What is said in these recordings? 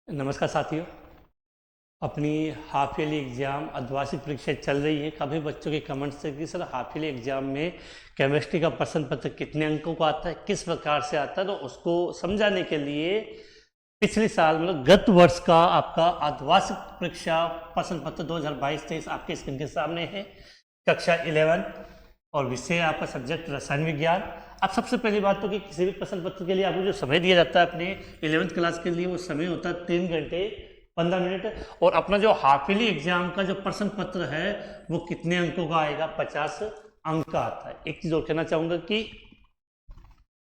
नमस्कार साथियों। अपनी हाफ ईयरली एग्ज़ाम अर्धवार्षिक परीक्षा चल रही है। काफ़ी बच्चों के कमेंट्स थे कि सर हाफ ईयरली एग्ज़ाम में केमिस्ट्री का प्रश्न पत्र कितने अंकों का आता है, किस प्रकार से आता है, तो उसको समझाने के लिए पिछले साल मतलब गत वर्ष का आपका अर्धवार्षिक परीक्षा प्रश्न पत्र 2022-23 आपके स्क्रीन के सामने है। कक्षा 11 और विषय आपका सब्जेक्ट रसायन विज्ञान। अब सबसे पहली बात तो कि किसी भी प्रश्न पत्र के लिए आपको जो समय दिया जाता है अपने 11th क्लास के लिए, वो समय होता है 3 घंटे 15 मिनट। और अपना जो हाफ ईयरली एग्जाम का जो प्रश्न पत्र है वो कितने अंकों का आएगा, 50 अंक का आता है। एक चीज़ और कहना चाहूँगा कि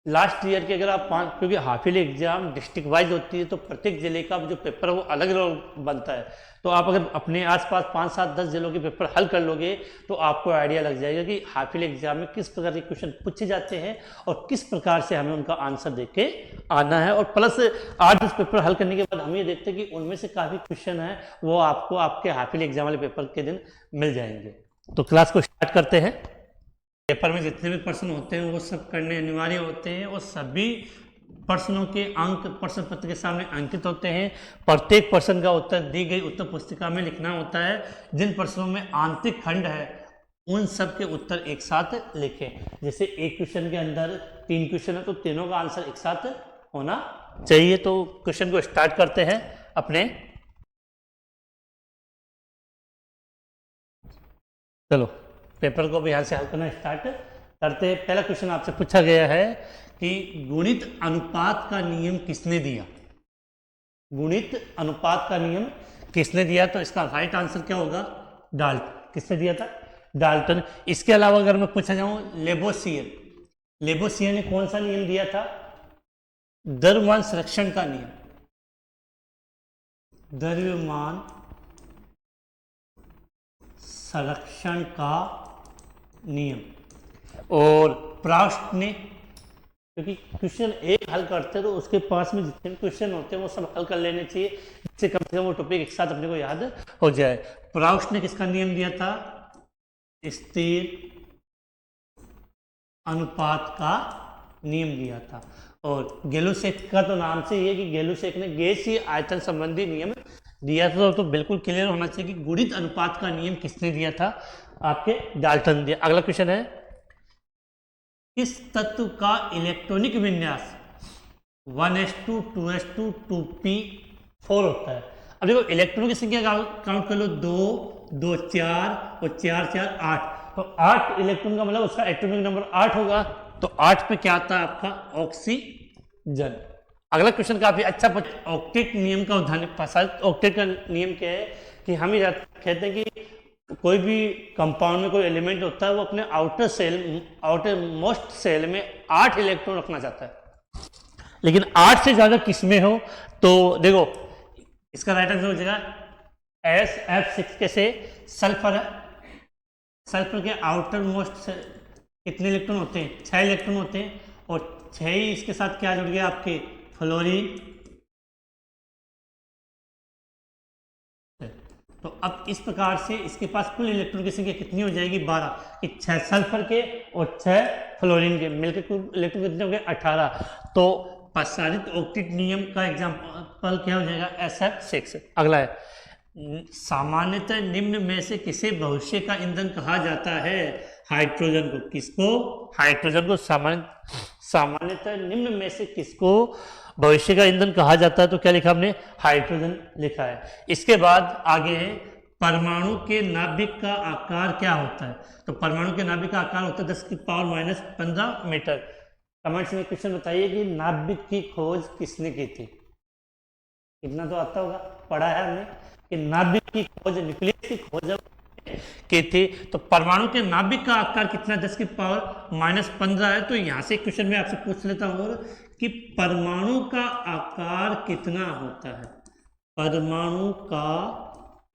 लास्ट ईयर के अगर आप क्योंकि half yearly exam district wise होती है तो प्रत्येक जिले का जो पेपर है वो अलग अलग बनता है। तो आप अगर अपने आसपास 5, 7, 10 जिलों के पेपर हल कर लोगे तो आपको आइडिया लग जाएगा कि हाफ ईयरली एग्जाम में किस प्रकार के क्वेश्चन पूछे जाते हैं और किस प्रकार से हमें उनका आंसर देख के आना है। और प्लस आज उस पेपर हल करने के बाद हम ये देखते हैं कि उनमें से काफ़ी क्वेश्चन है वो आपको आपके हाफ ईयरली एग्जाम वाले पेपर के दिन मिल जाएंगे। तो क्लास को स्टार्ट करते हैं। पेपर में जितने भी प्रश्न होते हैं वो सब करने अनिवार्य होते हैं और सभी प्रश्नों के अंक प्रश्न पत्र के सामने अंकित होते हैं। प्रत्येक प्रश्न का उत्तर दी गई उत्तर पुस्तिका में लिखना होता है। जिन प्रश्नों में आंतरिक खंड है उन सब के उत्तर एक साथ लिखें। जैसे एक क्वेश्चन के अंदर 3 क्वेश्चन है तो तीनों का आंसर एक साथ होना चाहिए। तो क्वेश्चन को स्टार्ट करते हैं अपने। चलो पेपर को भी यहाँ से हल करना स्टार्ट करते हैं। पहला क्वेश्चन आपसे पूछा गया है कि गुणित अनुपात का नियम किसने दिया। गुणित अनुपात का नियम किसने दिया, तो इसका राइट आंसर क्या होगा, डाल्टन। किसने दिया था, डाल्टन। इसके अलावा अगर मैं पूछा जाऊं लेबोसियर, लेबोसियर ने कौन सा नियम दिया था, द्रव्यमान संरक्षण का नियम, द्रव्यमान संरक्षण का नियम। और प्राउस्ट ने, क्योंकि क्वेश्चन एक हल करते हैं तो उसके पास में जितने भी क्वेश्चन होते हैं वो सब हल कर लेने चाहिए, जिससे कम से कम वो टॉपिक एक साथ अपने को याद हो जाए। प्राउस्ट ने किसका नियम दिया था, स्थिर अनुपात का नियम दिया था। और गेलुसेक का तो नाम से ही है कि गेलुसेक ने गैसीय आयतन संबंधी नियम दिया था। तो बिल्कुल क्लियर होना चाहिए कि गुणित अनुपात का नियम किसने दिया था, आपके डाल्टन दिया। अगला क्वेश्चन है, किस तत्व का इलेक्ट्रॉनिक विन्यास 1s2 2s2 2p4 होता है। अब देखो इलेक्ट्रॉन की संख्या काउंट कर लो, 2 2 4 और 4 4 8। तो 8 इलेक्ट्रॉन का मतलब उसका एटॉमिक नंबर 8 होगा। तो 8 पे क्या आता है आपका, ऑक्सीजन। अगला क्वेश्चन काफी अच्छा, ऑक्टेट नियम का उदाहरण। ऑक्टेट का नियम क्या है कि हम ये कहते हैं कि कोई भी कंपाउंड में कोई एलिमेंट होता है वो अपने आउटर मोस्ट सेल में 8 इलेक्ट्रॉन रखना चाहता है, लेकिन 8 से ज्यादा किसमें हो। तो देखो इसका राइट आंसर हो जाएगा SF6 कैसे, सल्फर है। सल्फर के आउटर मोस्ट कितने इलेक्ट्रॉन होते हैं, 6 इलेक्ट्रॉन होते हैं। और 6 ही इसके साथ क्या जुड़ गया, आपके फ्लोरीन। तो अब इस प्रकार से इसके पास कुल इलेक्ट्रॉन की संख्या कितनी हो जाएगी, 12। कि 6 सल्फर के और 6 फ्लोरीन के मिलकर कुल इलेक्ट्रॉन कितने हो गए, 18। तो प्रसारित ऑक्टेट नियम का एग्जाम्पल क्या हो जाएगा, SF6। अगला है, सामान्यतः निम्न में से किसे भविष्य का ईंधन कहा जाता है, हाइड्रोजन को। किसको, हाइड्रोजन को सामान्यतः निम्न में से किसको भविष्य का ईंधन कहा जाता है। तो क्या लिखा हमने, हाइड्रोजन लिखा है। इसके बाद आगे है, परमाणु के नाभिक का आकार क्या होता है। तो परमाणु के नाभिक का आकार होता है 10⁻⁻15 मीटर। कमेंट्स में क्वेश्चन बताइए कि नाभिक की खोज किसने की थी। इतना तो आता होगा, पढ़ा है हमने कि नाभिक की खोज, न्यूक्लियस की खोज की थी। तो परमाणु के नाभिक का आकार कितना, 10⁻⁻15 है। तो यहाँ से क्वेश्चन में आपसे पूछ लेता हूँ कि परमाणु का आकार कितना होता है, परमाणु का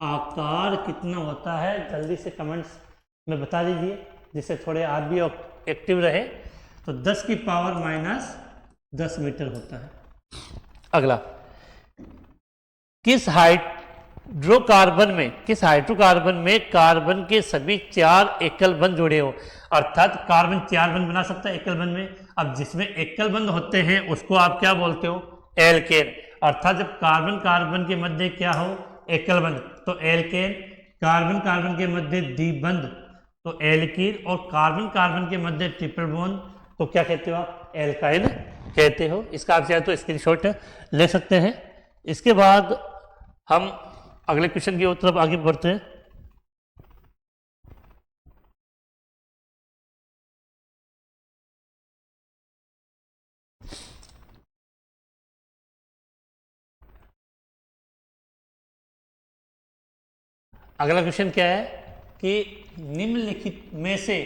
आकार कितना होता है, जल्दी से कमेंट्स में बता दीजिए जिससे थोड़े आप भी एक्टिव रहे। तो 10⁻10 मीटर होता है। अगला, किस हाइड्रोकार्बन में कार्बन के सभी 4 एकल बंध जुड़े हो। अर्थात कार्बन 4 बंध बना सकता है एकल बंध में। अब जिसमें एकल बंध होते हैं उसको आप क्या बोलते हो, एल्केन। अर्थात जब कार्बन कार्बन के मध्य क्या हो, एकल बंध, तो एल्केन, कार्बन कार्बन के मध्य द्विबंध तो एल्कीन, और कार्बन कार्बन के मध्य ट्रिपल बॉन्ड तो क्या कहते हो आप, एल्काइन कहते हो। इसका आप चाहे तो स्क्रीनशॉट ले सकते हैं। इसके बाद हम अगले क्वेश्चन की तरफ आगे बढ़ते हैं। अगला क्वेश्चन क्या है कि निम्नलिखित में से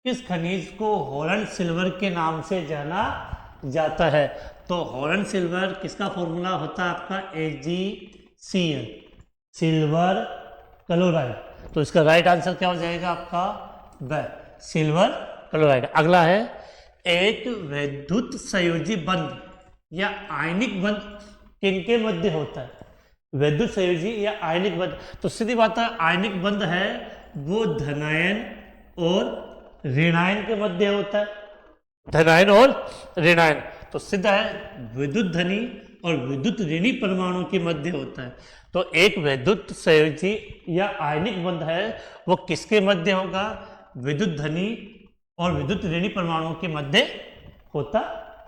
किस खनिज को हॉलैंड सिल्वर के नाम से जाना जाता है। तो हॉलैंड सिल्वर किसका फॉर्मूला होता है आपका, AgCl, सिल्वर क्लोराइड। तो इसका राइट आंसर क्या हो जाएगा आपका, ब, सिल्वर क्लोराइड। अगला है एक वैद्युत संयोजी बंध या आयनिक बंध किनके मध्य होता है, वैद्युत संयोजी या आयनिक बंध। तो सीधी बात है, आयनिक बंध है वो धनायन और ऋणायन के मध्य होता है, धनायन और ऋणायन। तो सिद्ध है विद्युत धनी और विद्युत ऋणी परमाणु के मध्य होता है। तो एक वैद्युत संयोजी या आयनिक बंध है वो किसके मध्य होगा, विद्युत धनी और विद्युत ऋणी परमाणुओं के मध्य होता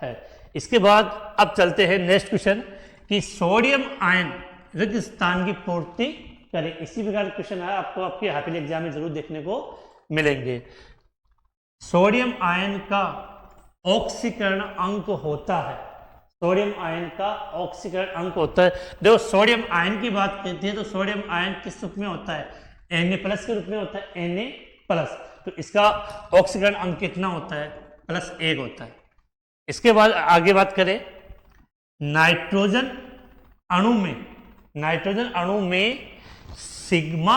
है। इसके बाद अब चलते हैं नेक्स्ट क्वेश्चन कि सोडियम आयन रिक्त स्थान की पूर्ति करें। इसी प्रकार क्वेश्चन है आपको आपके हाफिल एग्जाम में जरूर देखने को मिलेंगे। सोडियम आयन का ऑक्सीकरण अंक होता है, सोडियम आयन का ऑक्सीकरण अंक होता है। देखो सोडियम आयन की बात करते हैं तो सोडियम आयन किस रूप में होता है, Na+ के रूप में होता है, Na+। तो इसका ऑक्सीकरण अंक कितना होता है, +1 होता है। इसके बाद आगे बात करें नाइट्रोजन अणु में, नाइट्रोजन अणु में सिग्मा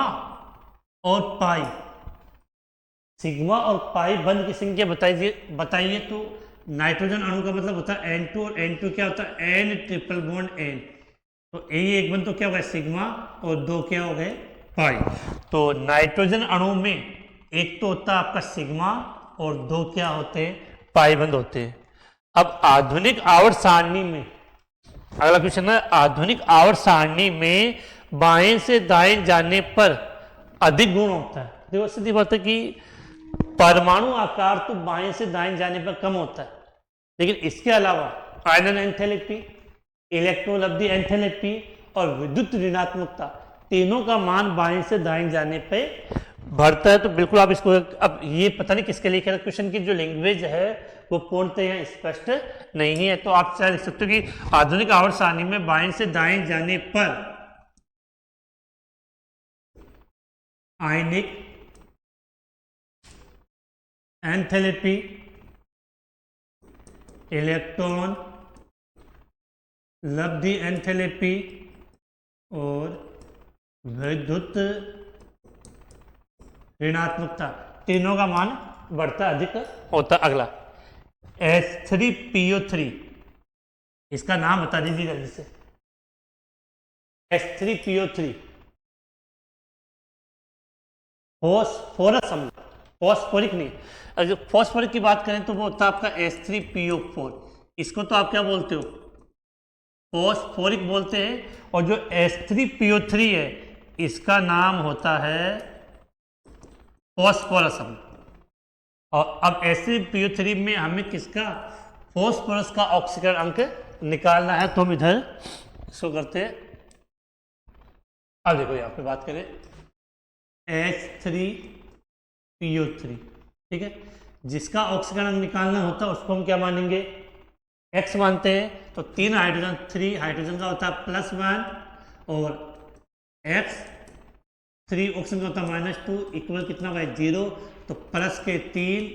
और पाई, सिग्मा और पाई बंध की संख्या बताइए। तो नाइट्रोजन अणु का मतलब होता है N2 और N2 क्या होता है, N ट्रिपल बॉन्ड N। तो ये एक बंध तो क्या हो गया सिग्मा और दो क्या हो गए पाई। तो नाइट्रोजन अणु में एक तो होता है आपका सिग्मा और दो क्या होते हैं, पाई बंध होते हैं। अब आधुनिक आवर्त सारणी में अगला क्वेश्चन है, आधुनिक आवर्त सारणी में बाएं से दाएं जाने पर अधिक गुण होता है। देखो सीधी बात है कि परमाणु आकार तो बाएं से दाएं जाने पर कम होता है, लेकिन इसके अलावा आयनन एंथैल्पी, इलेक्ट्रोलब्धि एंथैल्पी और विद्युत ऋणात्मकता तीनों का मान बाएं से दाएं जाने पे बढ़ता है। तो बिल्कुल आप इसको, अब ये पता नहीं किसके लिए क्वेश्चन की जो लैंग्वेज है वो पूर्णतः यहाँ स्पष्ट नहीं है। तो आप चाहे लिख सकते हो कि आधुनिक आवर्त सारणी में बाएं से दाएं जाने पर आयनिक एंथैल्पी, इलेक्ट्रॉन लब्धि एंथैल्पी और विद्युत ऋणात्मकता तीनों का मान बढ़ता अधिक होता। अगला H3PO3, इसका नाम बता दीजिए जल्दी से। H3PO3 फॉस्फोरस अम्ल, फॉस्फोरिक नहीं। अगर फॉस्फोरिक की बात करें तो वो होता है आपका H3PO4। इसको तो आप क्या बोलते हो, फॉस्फोरिक बोलते हैं। और जो H3PO3 है इसका नाम होता है फॉस्फोरस अम्ल। और अब H3PO3 में हमें किसका, फॉस्फोरस का ऑक्सीकरण अंक निकालना है। तो हम इधर इसको करते हैं। अब देखो यहाँ पे बात करें H3PO3, ठीक है, जिसका ऑक्सीकरण अंक निकालना होता है उसको हम क्या मानेंगे, X मानते हैं। तो 3 हाइड्रोजन, 3 हाइड्रोजन का होता है +1 और X 3 ऑक्सीजन का होता है -2 इक्वल कितना होगा 0। तो प्लस के 3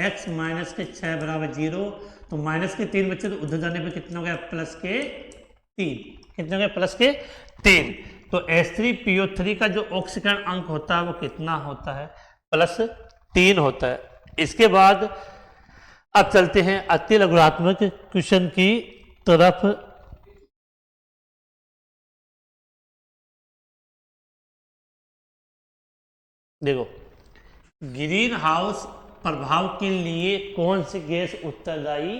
X माइनस के 6 बराबर 0। तो माइनस के 3 बच्चे तो उधर जाने पर कितना हो गया +3, कितना हो गया +3। तो H3PO3 का जो ऑक्सीकरण अंक होता है वो कितना होता है, +3 होता है। इसके बाद अब चलते हैं अति लघुत्मक क्वेश्चन की तरफ। देखो ग्रीन हाउस प्रभाव के लिए कौन सी गैस उत्तरदायी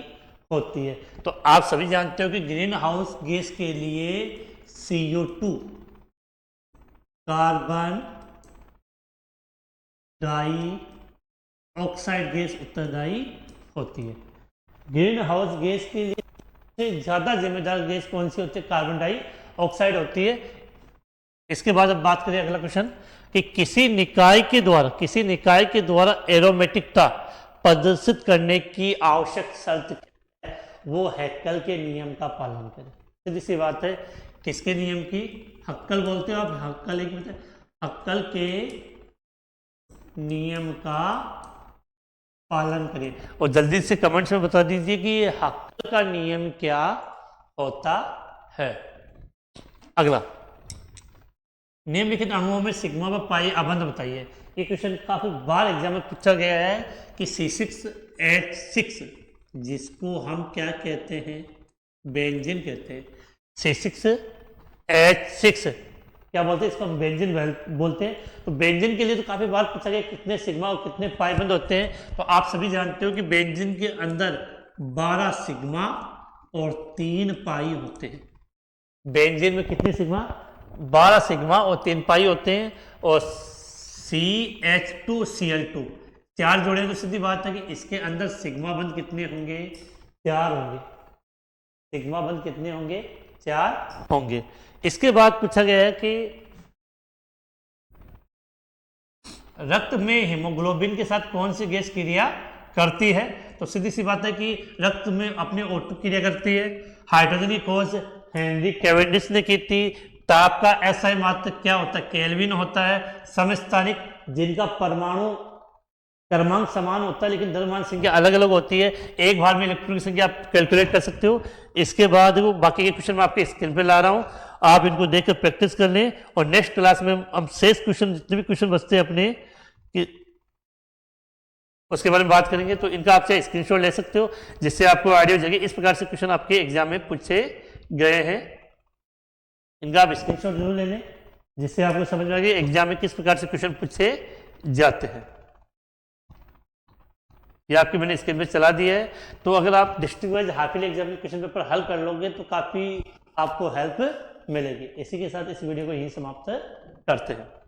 होती है। तो आप सभी जानते हो कि ग्रीन हाउस गैस के लिए CO2 carbon die oxide gas उत्तरदायी होती है। ग्रीन हाउस गैस के लिए सबसे ज्यादा जिम्मेदार गैस कौन सी होती है? कार्बन डाई ऑक्साइड होती है। इसके बाद अब बात करें अगला क्वेश्चन कि किसी निकाय के द्वारा एरोमेटिकता प्रदर्शित करने की आवश्यक शर्त क्या है? वो हैक्कल के नियम का पालन करे। सीधी सी बात है, किसके नियम की? हैक्कल बोलते हो आप, हैक्कल एक हैक्कल के नियम का पालन करें। और जल्दी से कमेंट्स में बता दीजिए कि ये हैक्कल का नियम क्या होता है। अगला, निम्नलिखित अणुओं में सिग्मा व पाई अबंध बताइए। ये क्वेश्चन काफी बार एग्जाम में पूछा गया है कि C6H6 जिसको हम क्या कहते हैं? बेंजीन कहते हैं। C6H6 क्या बोलते हैं? इसको हम बेंजीन बोलते हैं। तो बेंजीन के लिए तो काफी बार पूछा गया कितने सिग्मा और कितने पाई बंद होते हैं। तो आप सभी जानते हो कि बेंजीन के अंदर 12 सिग्मा और 3 पाई होते हैं। बेंजीन में कितने सिग्मा? 12 सिग्मा और 3 पाई होते हैं। और CH2Cl2 4 जोड़े, तो सीधी बात है कि इसके अंदर सिग्मा बंद कितने होंगे? 4 होंगे। सिग्मा बंद कितने होंगे? 4 होंगे। इसके बाद पूछा गया है कि रक्त में हीमोग्लोबिन के साथ कौन सी गैस क्रिया करती है? तो सीधी सी बात है कि रक्त में अपने O2 क्रिया करती है। हाइड्रोजन की खोज हेनरी कैवेंडिश ने की थी। ताप का SI मात्रक क्या होता है? केल्विन होता है। समस्थानिक जिनका परमाणु क्रमांक समान होता है लेकिन द्रव्यमान संख्या अलग अलग होती है। एक भार में इलेक्ट्रॉन की संख्या आप कैलकुलेट कर सकते हो। इसके बाद वो बाकी के क्वेश्चन मैं आपके स्क्रीन पे ला रहा हूँ, आप इनको देखकर प्रैक्टिस कर लें। और नेक्स्ट क्लास में हम शेष क्वेश्चन, जितने भी क्वेश्चन बचते हैं अपने, कि उसके बारे में बात करेंगे। तो इनका आप चाहे स्क्रीनशॉट ले सकते हो जिससे आपको आइडिया हो जाएगी। इस प्रकार से क्वेश्चन आपके एग्जाम में पूछे गए हैं। इनका आप स्क्रीनशॉट जरूर ले लें जिससे आपको समझ में आएगी एग्जाम में किस प्रकार से क्वेश्चन पूछे जाते हैं। ये आपकी मैंने स्क्रीन पे चला दिया है। तो अगर आप district wise half yearly exam में क्वेश्चन पेपर हल कर लोगे तो काफी आपको हेल्प मिलेगी। इसी के साथ इस वीडियो को यहीं समाप्त करते हैं।